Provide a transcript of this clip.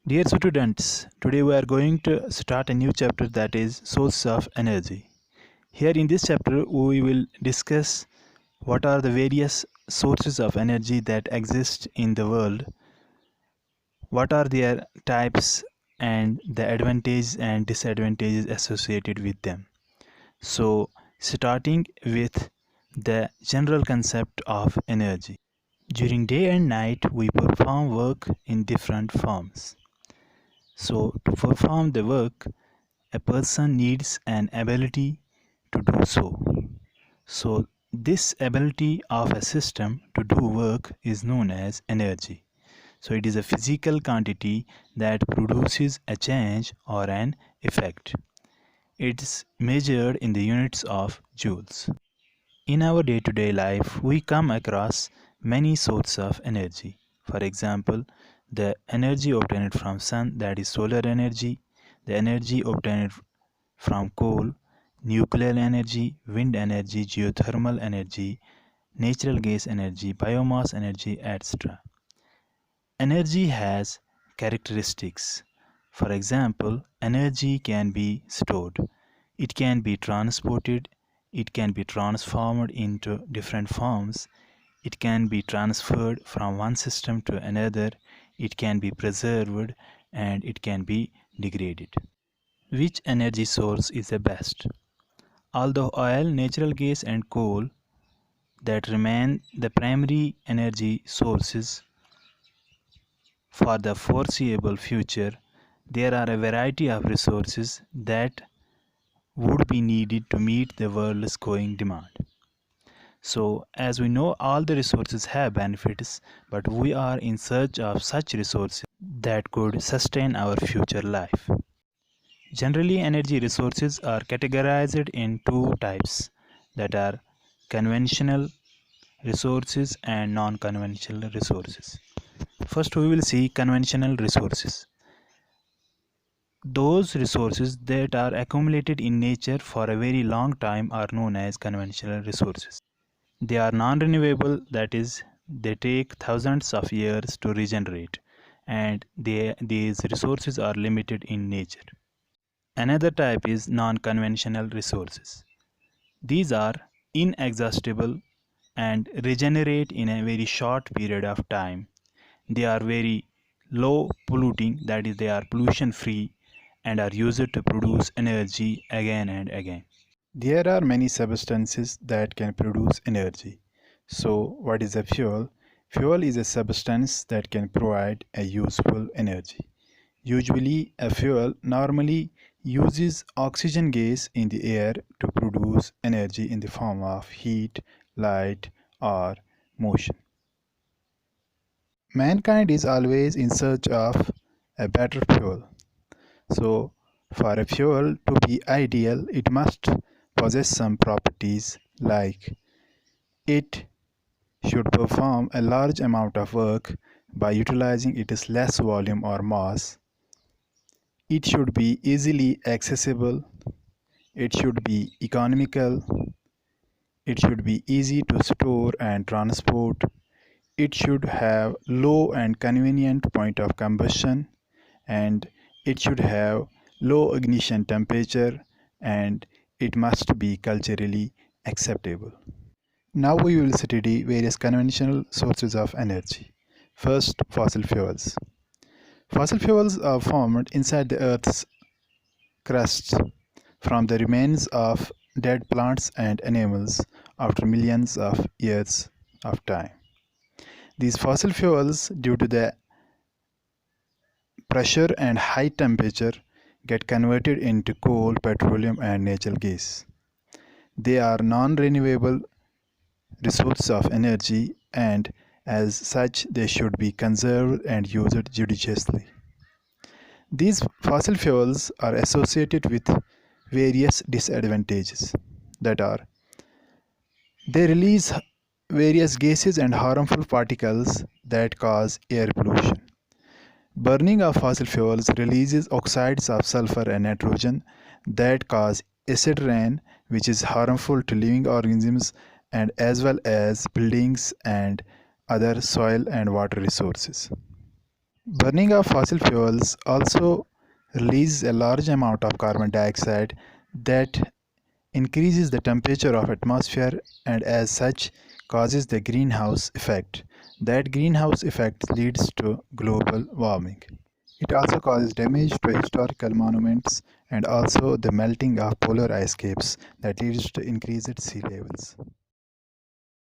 Dear students, today we are going to start a new chapter, that is sources of energy. Here in this chapter we will discuss what are the various sources of energy that exist in the world, what are their types and the advantages and disadvantages associated with them. So starting with the general concept of energy. During day and night we perform work in different forms. So to perform the work, a person needs an ability to do so. So this ability of a system to do work is known as energy. So it is a physical quantity that produces a change or an effect. It's measured in the units of joules. In our day-to-day life, we come across many sources of energy. For example, the energy obtained from sun, that is solar energy, the energy obtained from coal, nuclear energy, wind energy, geothermal energy, natural gas energy, biomass energy, etc. Energy has characteristics. For example, energy can be stored, it can be transported, it can be transformed into different forms, it can be transferred from one system to another, it can be preserved, and it can be degraded. Which energy source is the best? Although oil, natural gas, and coal that remain the primary energy sources for the foreseeable future, there are a variety of resources that would be needed to meet the world's growing demand. So, as we know, all the resources have benefits, but we are in search of such resources that could sustain our future life. Generally, energy resources are categorized in two types, that are conventional resources and non-conventional resources. First, we will see conventional resources. Those resources that are accumulated in nature for a very long time are known as conventional resources. They are non-renewable, that is, they take thousands of years to regenerate, and these resources are limited in nature. Another type is non-conventional resources. These are inexhaustible and regenerate in a very short period of time. They are very low polluting, that is, they are pollution free, and are used to produce energy again and again. There are many substances that can produce energy. So, what is a fuel? Fuel is a substance that can provide a useful energy. Usually, a fuel normally uses oxygen gas in the air to produce energy in the form of heat, light, or motion. Mankind is always in search of a better fuel. So, for a fuel to be ideal, it must possess some properties like it should perform a large amount of work by utilizing its less volume or mass. It should be easily accessible. It should be economical. It should be easy to store and transport. It should have low and convenient point of combustion, and it should have low ignition temperature, and it must be culturally acceptable. Now we will study various conventional sources of energy. First, fossil fuels. Fossil fuels are formed inside the Earth's crust from the remains of dead plants and animals after millions of years of time. These fossil fuels, due to the pressure and high temperature, get converted into coal, petroleum, and natural gas. They are non-renewable resources of energy, and as such they should be conserved and used judiciously. These fossil fuels are associated with various disadvantages, that are, they release various gases and harmful particles that cause air pollution. Burning of fossil fuels releases oxides of sulfur and nitrogen that cause acid rain, which is harmful to living organisms and as well as buildings and other soil and water resources. Burning of fossil fuels also releases a large amount of carbon dioxide that increases the temperature of atmosphere and as such causes the greenhouse effect. That greenhouse effect leads to global warming. It also causes damage to historical monuments and also the melting of polar ice caps that leads to increased sea levels.